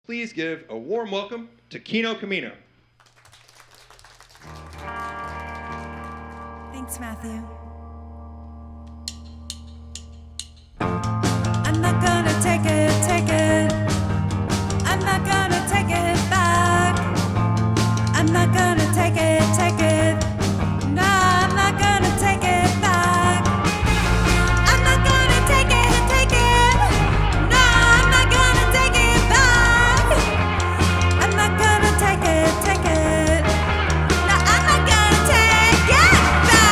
Please give a warm welcome to Kino Kimino. Thanks, Matthew. I'm not gonna take it. I'm not gonna take it back. I'm not gonna take it. No, I'm not gonna take it back. I'm not gonna take it. No, I'm not gonna take it back. I'm not gonna take it. No, I'm not gonna take it back.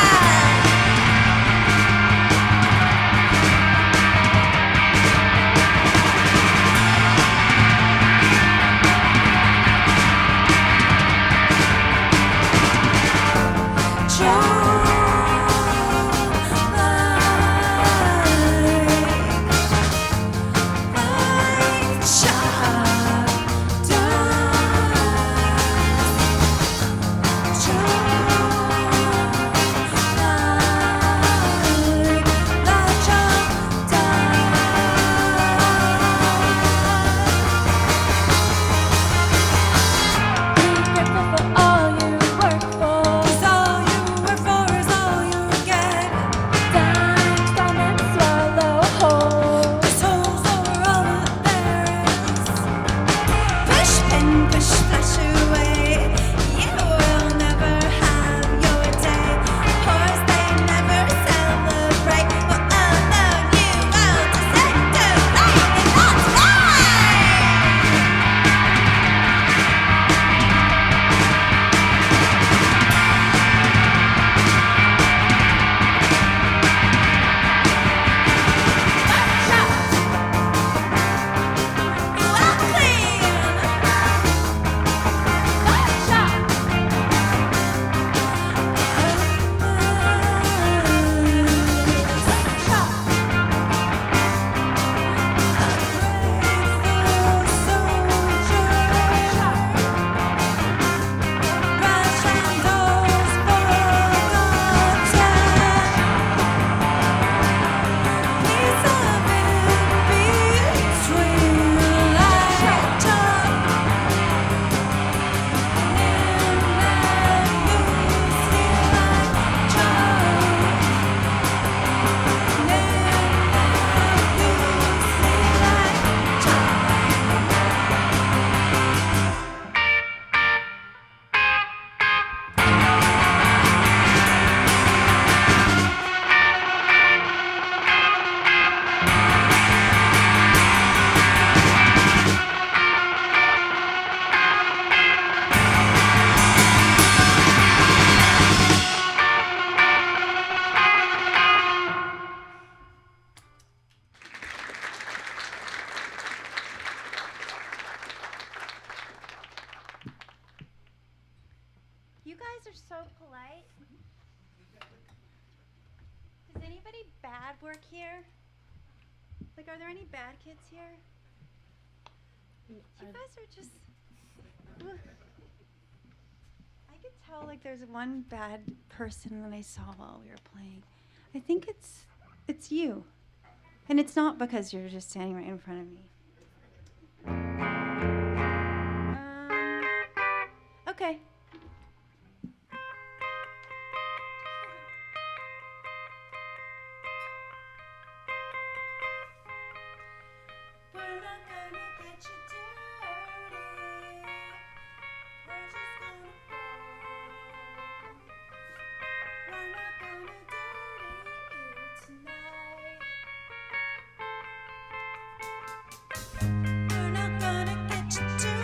You guys are so polite. Does anybody bad work here? Like, are there any bad kids here? You guys are just... Ugh. I could tell, like, there's one bad person that I saw while we were playing. I think it's you. And it's not because you're just standing right in front of me. Okay. We're not gonna get you dirty.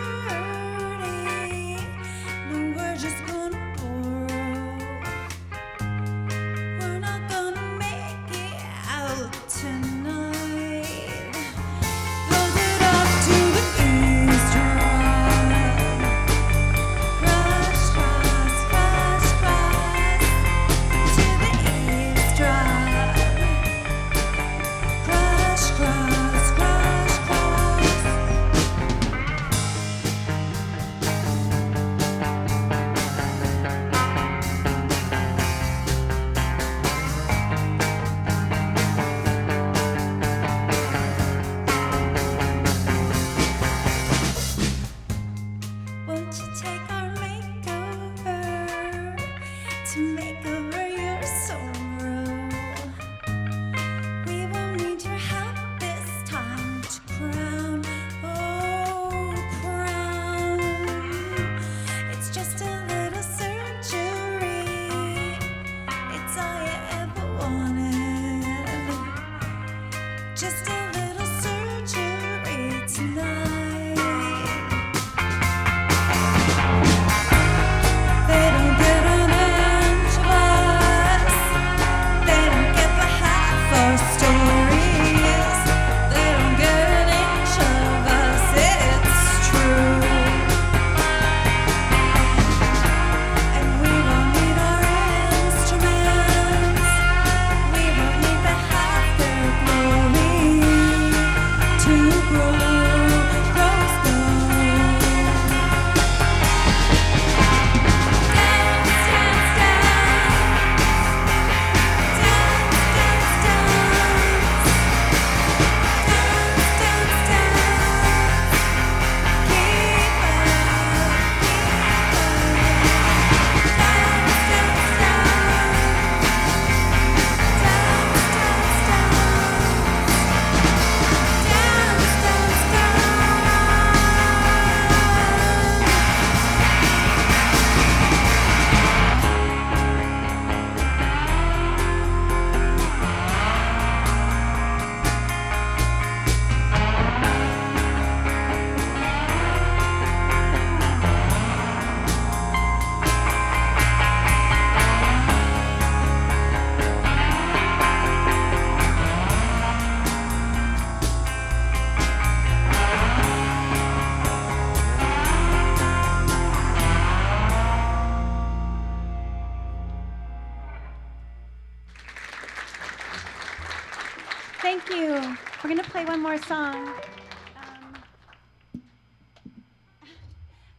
Thank you. We're going to play one more song.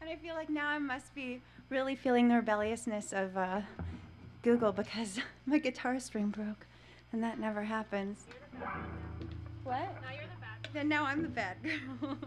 And I feel like now I must be really feeling the rebelliousness of Google because my guitar string broke, and that never happens. What? Now you're the bad. Then now I'm the bad girl.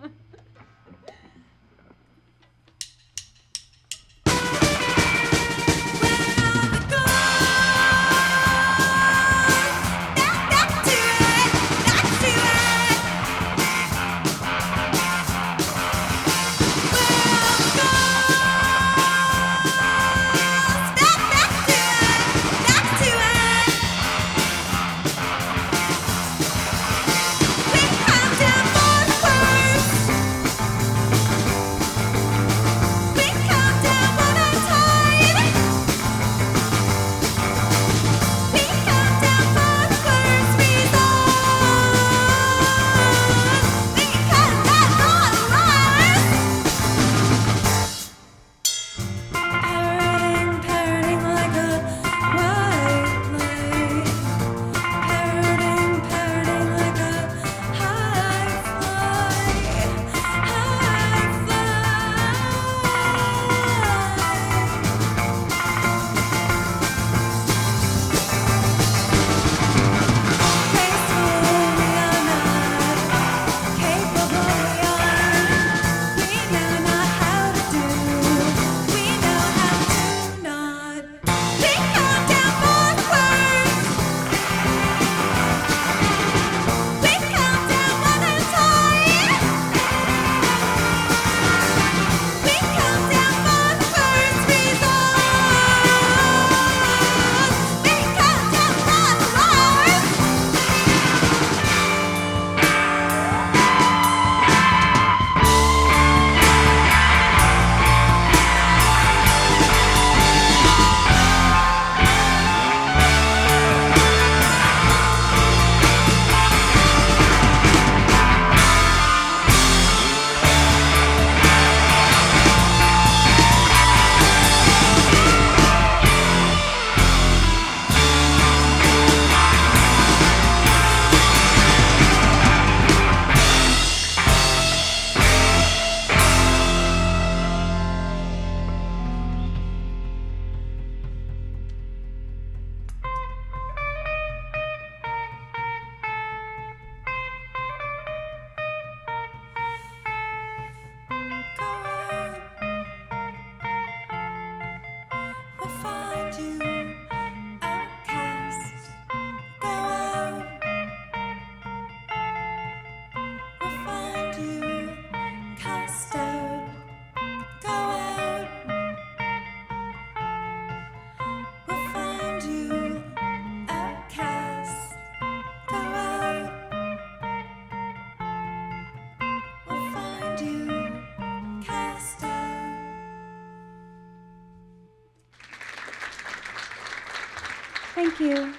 Thank you.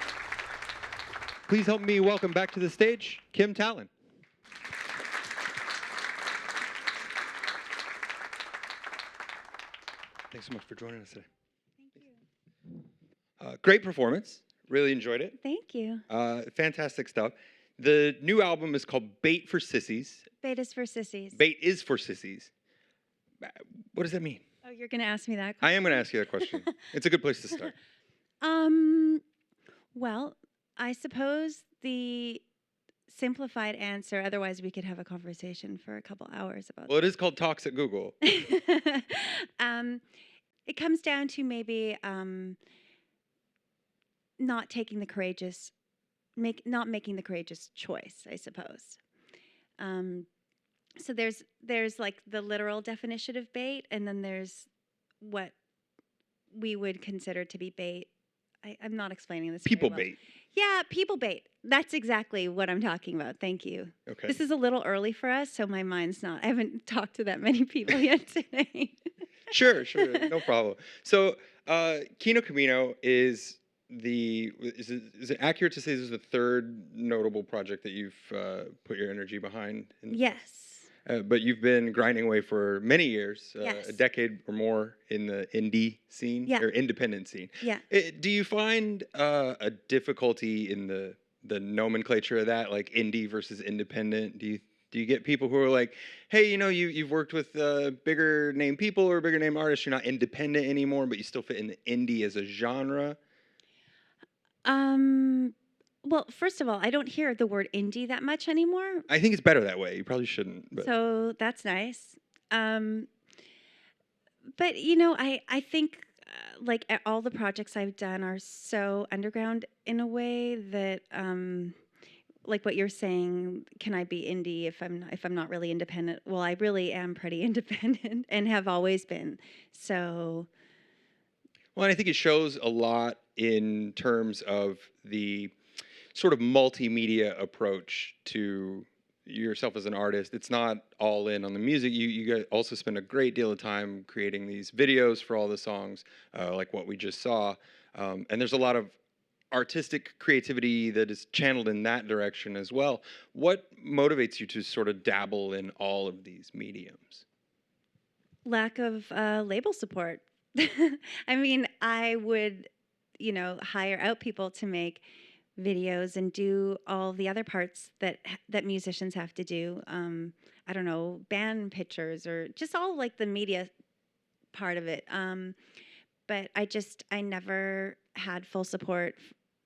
Please help me welcome back to the stage, Kim Talon. Thanks so much for joining us today. Thank you. Great performance. Really enjoyed it. Thank you. Fantastic stuff. The new album is called Bait for Sissies. Bait is for sissies. Bait is for sissies. What does that mean? Oh, you're going to ask me that question? I am going to ask you that question. It's a good place to start. Well, I suppose the simplified answer, otherwise we could have a conversation for a couple hours about Well, it is called Talks at Google. it comes down to maybe not making the courageous choice, I suppose. So there's like the literal definition of bait, and then there's what we would consider to be bait. I'm not explaining this. People very well. bait. Yeah, people bait. That's exactly what I'm talking about. Thank you. Okay. This is a little early for us, so my mind's not. I haven't talked to that many people yet today. Sure, no problem. So, Kino Kimino is it accurate to say this is the third notable project that you've put your energy behind? Yes. But you've been grinding away for many years, Yes. a decade or more in the indie scene, Yeah. or independent scene. Yeah. Do you find a difficulty in the the nomenclature of that, like indie versus independent? Do you get people who are like, hey, you've worked with bigger name people or bigger name artists, you're not independent anymore, but you still fit in the indie as a genre? Well, first of all, I don't hear the word indie that much anymore, I think it's better that way. You probably shouldn't, but so that's nice. But I think like all the projects I've done are so underground in a way that like what you're saying, can I be indie if I'm not really independent? Well, I really am pretty independent and have always been. So well, and I think it shows a lot in terms of the sort of multimedia approach to yourself as an artist. It's not all in on the music. You also spend a great deal of time creating these videos for all the songs, like what we just saw. And there's a lot of artistic creativity that is channeled in that direction as well. What motivates you to sort of dabble in all of these mediums? lack of label support. I mean, I would, hire out people to make videos and do all the other parts that musicians have to do. I don't know, band pictures or just all like the media part of it. But I never had full support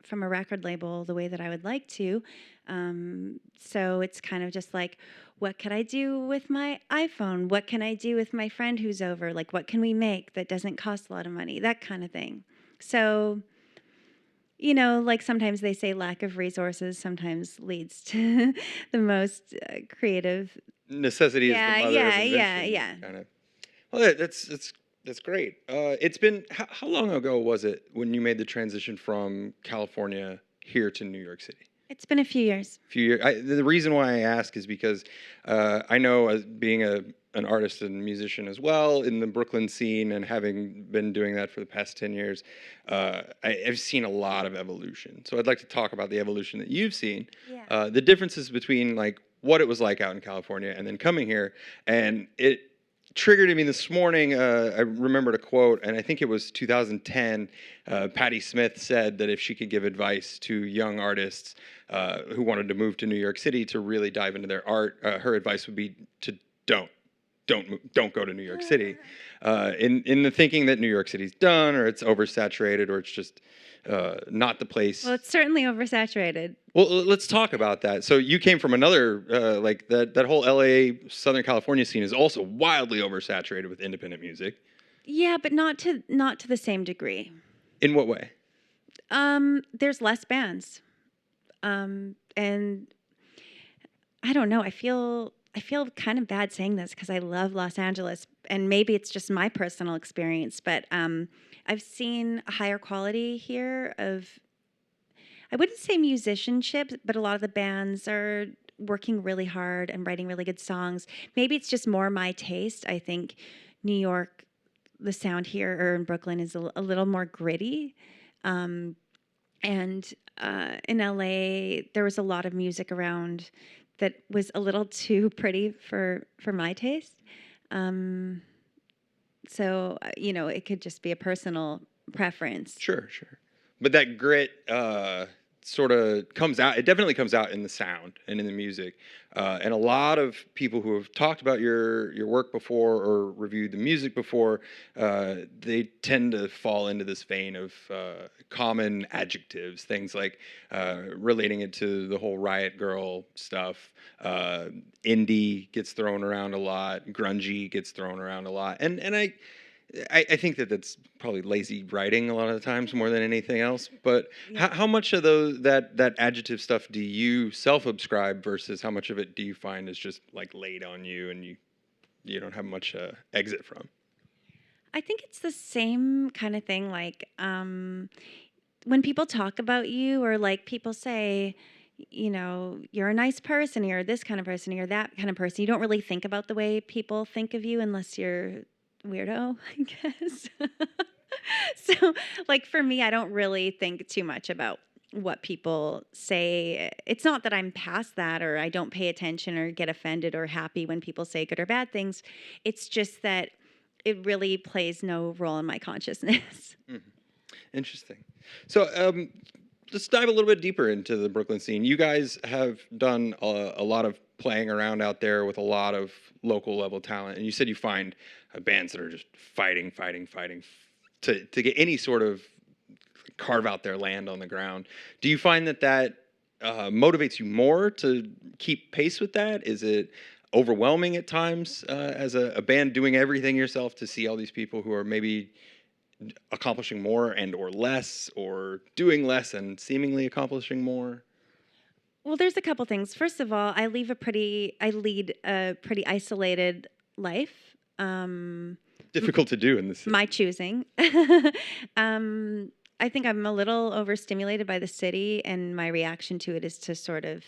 from a record label the way that I would like to. So it's kind of just like, what can I do with my iPhone? What can I do with my friend who's over? Like, what can we make that doesn't cost a lot of money? That kind of thing. So, like sometimes they say lack of resources sometimes leads to the most creative. Necessity is the mother of invention. Yeah. Kind of. Well, that's great. It's been how long ago was it when you made the transition from California here to New York City? It's been a few years. Few years. The reason why I ask is because I know, as being an artist and musician as well in the Brooklyn scene, and having been doing that for the past 10 years, I've seen a lot of evolution. So I'd like to talk about the evolution that you've seen, Yeah. the differences between like what it was like out in California and then coming here. And it triggered in me this morning. I remembered a quote, and I think it was 2010. Patti Smith said that if she could give advice to young artists who wanted to move to New York City to really dive into their art, her advice would be to don't go to New York City, in the thinking that New York City's done, or it's oversaturated, or it's just not the place. Well, it's certainly oversaturated. Well, let's talk about that. So you came from another, like that whole LA, Southern California scene is also wildly oversaturated with independent music. Yeah, but not to the same degree. In what way? There's less bands, and I don't know. I feel kind of bad saying this because I love Los Angeles, and maybe it's just my personal experience, but I've seen a higher quality here of, I wouldn't say musicianship, but a lot of the bands are working really hard and writing really good songs. Maybe it's just more my taste. I think New York, the sound here or in Brooklyn is a little more gritty. And in LA, there was a lot of music around that was a little too pretty for my taste. So, it could just be a personal preference. Sure. But that grit sort of comes out. It definitely comes out in the sound and in the music. And a lot of people who have talked about your work before or reviewed the music before, they tend to fall into this vein of common adjectives, things like relating it to the whole Riot Girl stuff. Indie gets thrown around a lot. Grungy gets thrown around a lot. And I think that's probably lazy writing a lot of the times more than anything else. But Yeah. how much of that adjective stuff do you self-subscribe versus how much of it do you find is just like laid on you and you don't have much exit from? I think it's the same kind of thing. Like when people talk about you, or like people say, you're a nice person, you're this kind of person, you're that kind of person. You don't really think about the way people think of you unless you're weirdo, I guess. So, like for me, I don't really think too much about what people say. It's not that I'm past that, or I don't pay attention or get offended or happy when people say good or bad things. It's just that it really plays no role in my consciousness. Mm-hmm. Interesting. So let's dive a little bit deeper into the Brooklyn scene. You guys have done a lot of playing around out there with a lot of local level talent, and you said you find bands that are just fighting to get any sort of carve out their land on the ground. Do you find that motivates you more to keep pace with that? Is it overwhelming at times as a band doing everything yourself to see all these people who are maybe accomplishing more and or less, or doing less and seemingly accomplishing more? Well, there's a couple things. First of all, I lead a pretty isolated life. Difficult to do in this city. My choosing. I think I'm a little overstimulated by the city, and my reaction to it is to sort of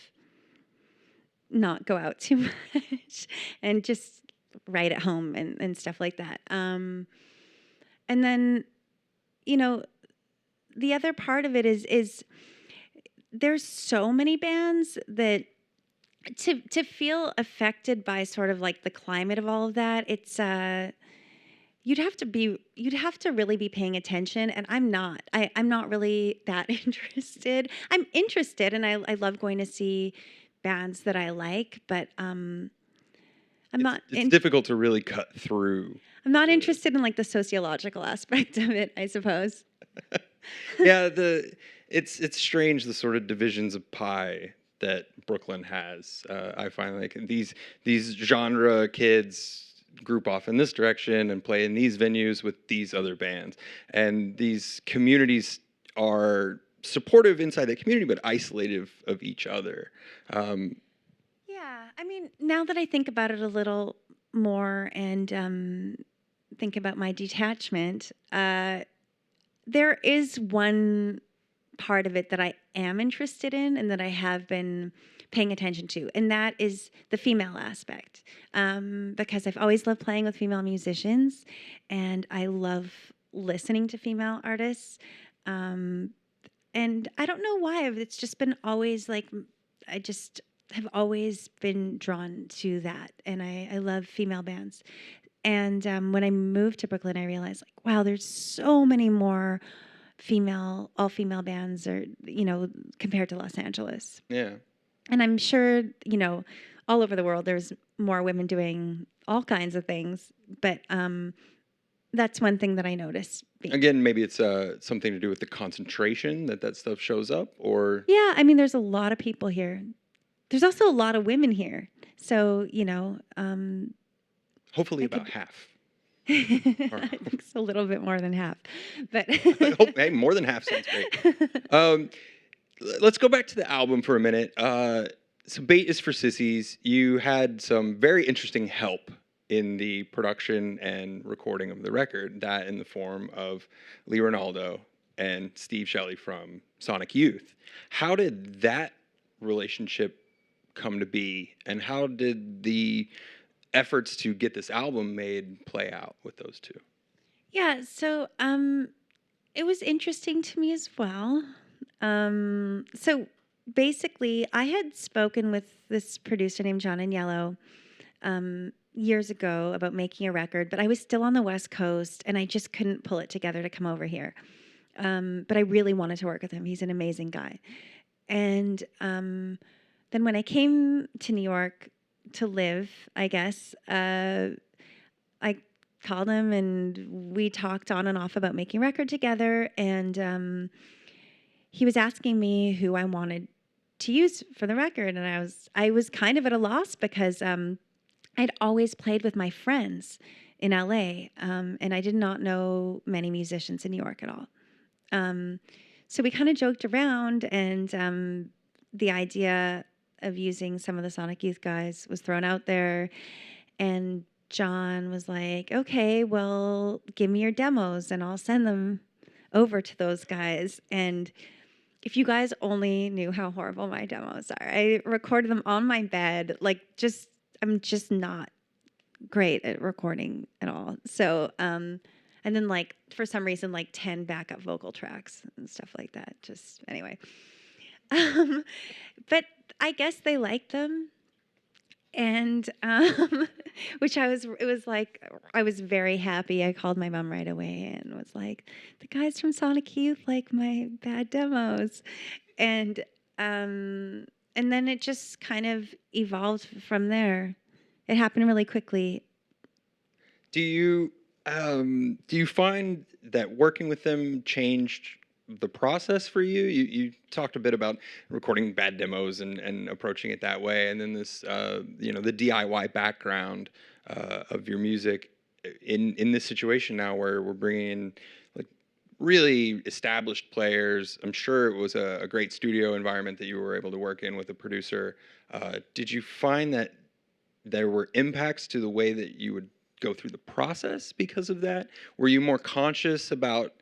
not go out too much and just write at home and stuff like that. And then, the other part of it is there's so many bands that to feel affected by sort of like the climate of all of that, it's you'd have to really be paying attention, and I'm not really that interested. I'm interested, and I love going to see bands that I like, but It's difficult to really cut through. I'm not interested in like the sociological aspect of it, I suppose. Yeah, it's strange, the sort of divisions of pie that Brooklyn has. I find like these genre kids group off in this direction and play in these venues with these other bands, and these communities are supportive inside that community but isolated of each other. Yeah, I mean, now that I think about it a little more and think about my detachment, there is one part of it that I am interested in and that I have been paying attention to, and that is the female aspect, because I've always loved playing with female musicians, and I love listening to female artists, and I don't know why, it's just been always like, I just have always been drawn to that, and I love female bands. And when I moved to Brooklyn, I realized, like, wow, there's so many more all-female bands, or compared to Los Angeles. Yeah. And I'm sure, all over the world, there's more women doing all kinds of things. But that's one thing that I noticed. Again, maybe it's something to do with the concentration that stuff shows up, or... Yeah, I mean, there's a lot of people here. There's also a lot of women here. So, hopefully about half. I think it's a little bit more than half. But hey, more than half sounds great. Let's go back to the album for a minute. So Bait is for Sissies. You had some very interesting help in the production and recording of the record, that in the form of Lee Ronaldo and Steve Shelley from Sonic Youth. How did that relationship come to be, and how did the efforts to get this album made play out with those two? Yeah, so it was interesting to me as well. So basically, I had spoken with this producer named John and Yellow years ago about making a record, but I was still on the West Coast, and I just couldn't pull it together to come over here. But I really wanted to work with him. He's an amazing guy. And then when I came to New York to live, I guess, I called him, and we talked on and off about making a record together, and he was asking me who I wanted to use for the record, and I was kind of at a loss, because I'd always played with my friends in LA, and I did not know many musicians in New York at all. So we kind of joked around, and the idea of using some of the Sonic Youth guys was thrown out there, and John was like, okay, well, give me your demos and I'll send them over to those guys. And if you guys only knew how horrible my demos are. I recorded them on my bed, I'm just not great at recording at all. So, and then for some reason, 10 backup vocal tracks and stuff like that. Just anyway. But I guess they liked them. And which it was like, I was very happy. I called my mom right away and was like, the guys from Sonic Youth like my bad demos. And then it just kind of evolved from there. It happened really quickly. Do you find that working with them changed the process for you? You talked a bit about recording bad demos and approaching it that way, and then this the DIY background of your music in this situation now where we're bringing in like really established players. I'm sure it was a great studio environment that you were able to work in with a producer. Did you find that there were impacts to the way that you would go through the process because of that? Were you more conscious about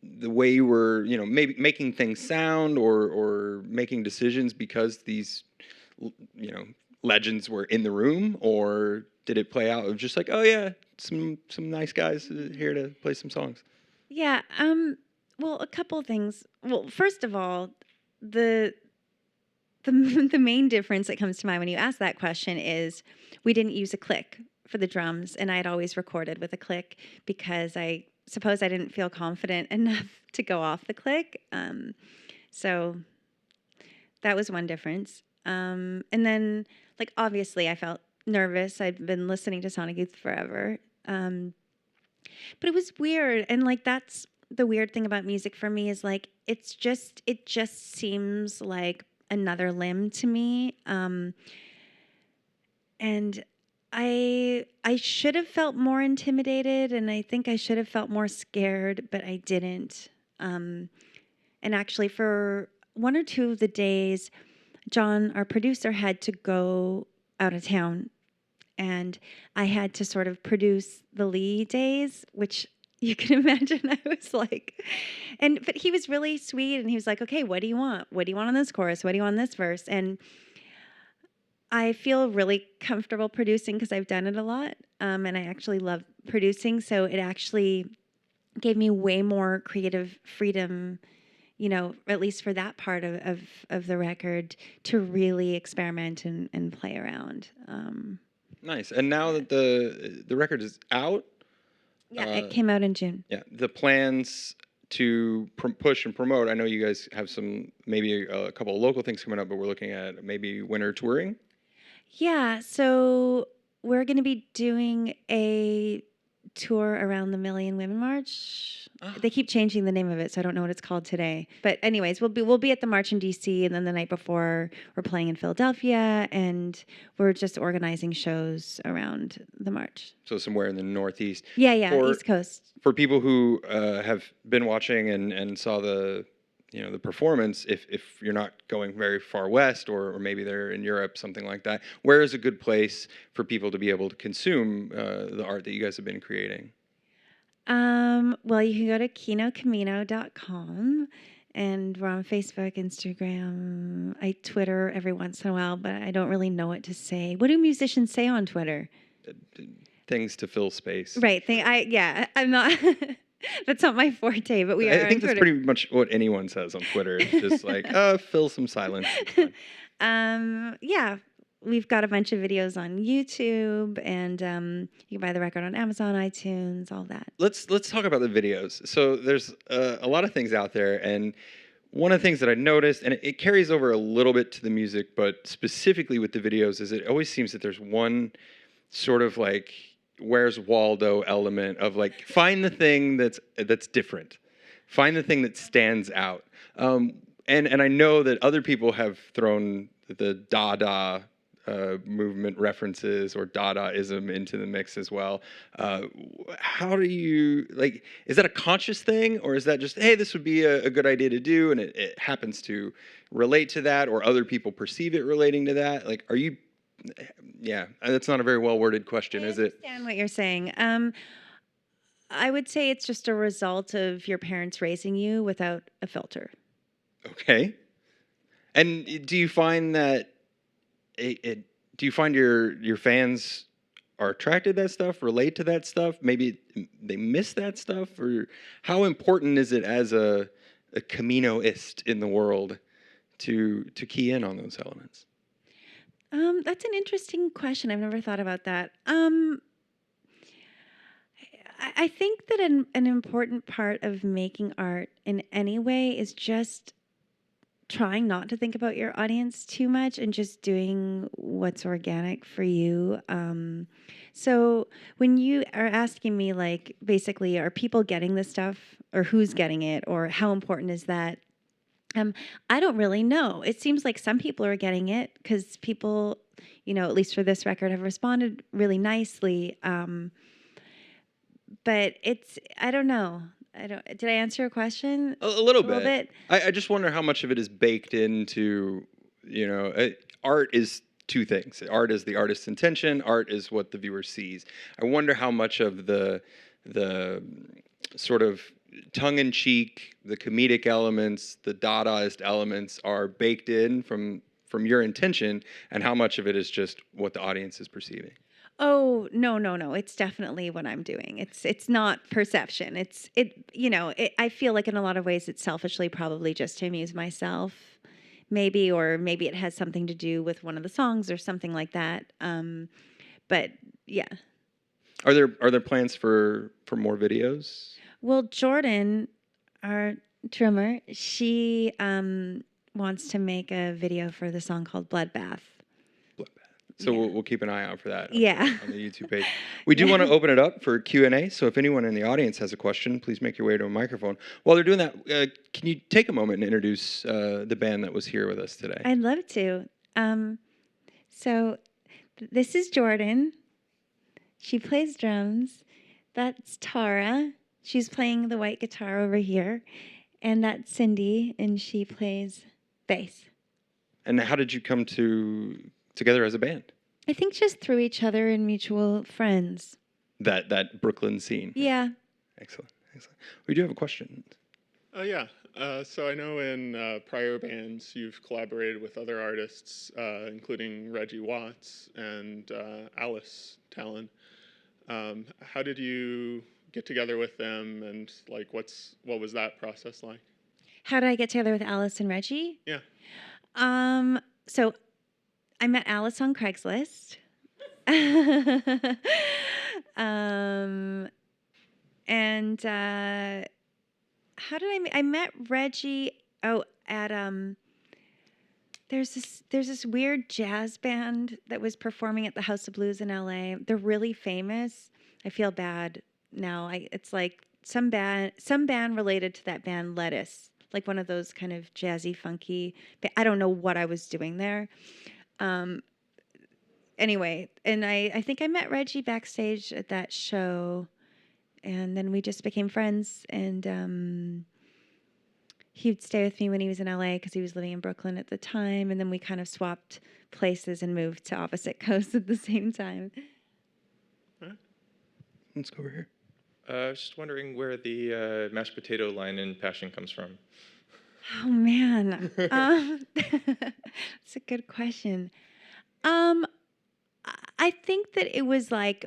the way you were, maybe making things sound or making decisions because these, legends were in the room? Or did it play out of just like, oh yeah, some nice guys here to play some songs? Yeah. Well, a couple of things. Well, first of all, the main difference that comes to mind when you ask that question is we didn't use a click for the drums, and I had always recorded with a click because I suppose I didn't feel confident enough to go off the click. So that was one difference. And then, like, obviously I felt nervous. I'd been listening to Sonic Youth forever. But it was weird. And, like, that's the weird thing about music for me is, like, it just seems like another limb to me. And I should have felt more intimidated, and I think I should have felt more scared, but I didn't. And actually, for one or two of the days, John, our producer, had to go out of town, and I had to sort of produce the Lee days, which you can imagine I was like, but he was really sweet, and he was like, okay, what do you want? What do you want on this chorus? What do you want on this verse? And I feel really comfortable producing because I've done it a lot, and I actually love producing. So it actually gave me way more creative freedom, at least for that part of the record, to really experiment and play around. Nice. And now that the record is out, yeah, it came out in June. Yeah, the plans to push and promote. I know you guys have maybe a couple of local things coming up, but we're looking at maybe winter touring. Yeah, so we're going to be doing a tour around the Million Women March. Oh. They keep changing the name of it, so I don't know what it's called today. But anyways, we'll be at the march in DC, and then the night before we're playing in Philadelphia, and we're just organizing shows around the march. So somewhere in the Northeast. Yeah, East Coast. For people who have been watching and saw the performance, if you're not going very far west, or maybe they're in Europe, something like that, where is a good place for people to be able to consume the art that you guys have been creating? Well, you can go to kinokimino.com, and we're on Facebook, Instagram. I Twitter every once in a while, but I don't really know what to say. What do musicians say on Twitter? Things to fill space. Right. I'm not... That's not my forte, but I think that's pretty much what anyone says on Twitter. It's just like, fill some silence. Yeah, we've got a bunch of videos on YouTube, and you can buy the record on Amazon, iTunes, all that. Let's talk about the videos. So there's a lot of things out there, and one of the things that I noticed, and it carries over a little bit to the music, but specifically with the videos, is it always seems that there's one sort of like Where's Waldo element of like, find the thing that's different, find the thing that stands out. And I know that other people have thrown the Dada movement references or Dadaism into the mix as well. How do you, like, is that a conscious thing, or is that just, hey, this would be a good idea to do, and it happens to relate to that, or other people perceive it relating to that? Like, are you... Yeah, that's not a very well-worded question, is it? I understand what you're saying. I would say it's just a result of your parents raising you without a filter. Okay. And do you find that do you find your fans are attracted to that stuff, relate to that stuff? Maybe they miss that stuff? Or how important is it as a Caminoist in the world to key in on those elements? That's an interesting question. I've never thought about that. I think that an important part of making art in any way is just trying not to think about your audience too much and just doing what's organic for you. So when you are asking me, like, basically, are people getting this stuff, or who's getting it, or how important is that? I don't really know. It seems like some people are getting it because people, at least for this record, have responded really nicely. But I don't know. Did I answer your question? A little A little bit? I just wonder how much of it is baked into, art is two things. Art is the artist's intention. Art is what the viewer sees. I wonder how much of the sort of tongue-in-cheek, the comedic elements, the Dadaist elements are baked in from your intention, and how much of it is just what the audience is perceiving. Oh, no. It's definitely what I'm doing. It's not perception. I feel like in a lot of ways it's selfishly probably just to amuse myself, maybe, or maybe it has something to do with one of the songs or something like that. But yeah. Are there plans for more videos? Well, Jordyn, our drummer, she wants to make a video for the song called Bloodbath. So Yeah. we'll keep an eye out for that Yeah. on the YouTube page. We do want to open it up for Q&A, so if anyone in the audience has a question, please make your way to a microphone. While they're doing that, can you take a moment and introduce the band that was here with us today? I'd love to. So this is Jordyn. She plays drums. That's Tarra. She's playing the white guitar over here. And that's Cindy, and she plays bass. And how did you come together as a band? I think just through each other and mutual friends. That Brooklyn scene. Yeah. Excellent. We do have a question. Oh, yeah. So I know in prior bands you've collaborated with other artists, including Reggie Watts and Alice Talon. How did you get together with them, and what was that process like? How did I get together with Alice and Reggie? Yeah. So I met Alice on Craigslist. And how did I met Reggie at there's this weird jazz band that was performing at the House of Blues in LA. They're really famous. I feel bad now. It's like some band related to that band Lettuce, like one of those kind of jazzy, funky. I don't know what I was doing there. Anyway, and I think I met Reggie backstage at that show, and then we just became friends, and he would stay with me when he was in LA because he was living in Brooklyn at the time, and then we kind of swapped places and moved to opposite coasts at the same time. Let's go over here. I was just wondering where the mashed potato line in Passion comes from. Oh, man. That's a good question. I think that it was like,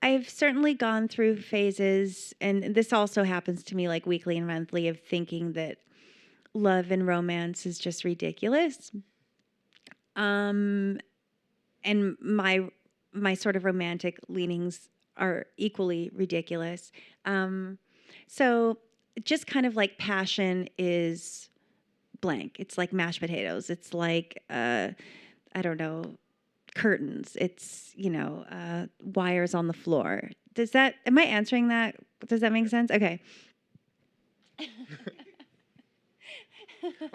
I've certainly gone through phases, and this also happens to me like weekly and monthly, of thinking that love and romance is just ridiculous. And my sort of romantic leanings are equally ridiculous. So just kind of like passion is blank. It's like mashed potatoes. It's like, I don't know, curtains. It's, wires on the floor. Am I answering that? Does that make sense? Okay.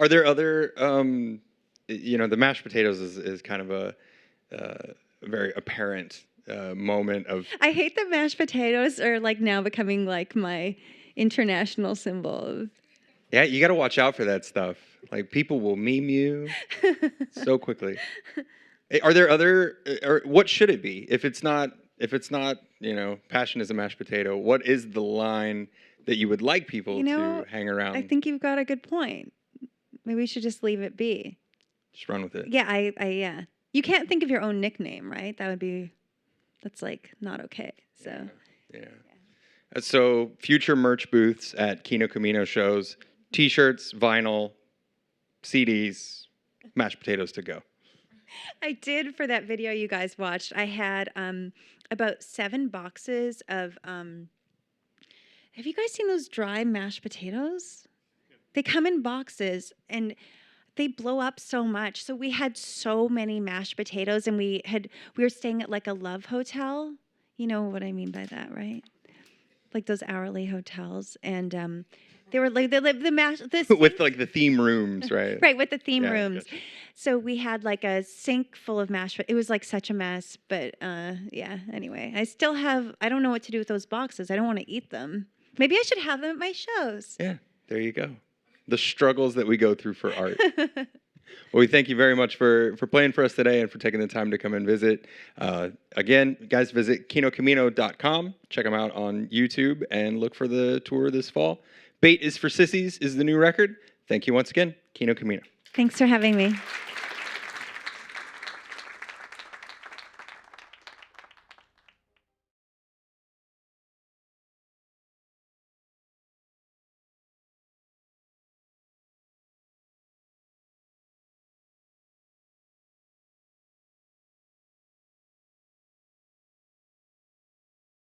Are there other, the mashed potatoes is kind of a very apparent moment of... I hate that mashed potatoes are like now becoming like my international symbol. Yeah, you got to watch out for that stuff. Like, people will meme you so quickly. Are there other, or what should it be? If it's not, passion is a mashed potato, what is the line that you would like people to hang around? I think you've got a good point. Maybe we should just leave it be. Just run with it. Yeah, yeah. You can't think of your own nickname, right? That's like not okay. So. Yeah. So future merch booths at Kino Kimino shows, T-shirts, vinyl, CDs, mashed potatoes to go. I did for that video you guys watched. I had about 7 boxes of. Have you guys seen those dry mashed potatoes? They come in boxes and they blow up so much. So we had so many mashed potatoes, and we were staying at like a love hotel. You know what I mean by that, right? Like those hourly hotels, and they were like the mash With like the theme rooms, right? right, with the theme Yeah, rooms. gotcha. So we had like a sink full of mashed. It was like such a mess, but yeah. Anyway, I don't know what to do with those boxes. I don't want to eat them. Maybe I should have them at my shows. Yeah, there you go. The struggles that we go through for art. Well, we thank you very much for playing for us today and for taking the time to come and visit. Again, guys, visit kinokimino.com. Check them out on YouTube and look for the tour this fall. Bait is for Sissies is the new record. Thank you once again, Kino Kimino. Thanks for having me.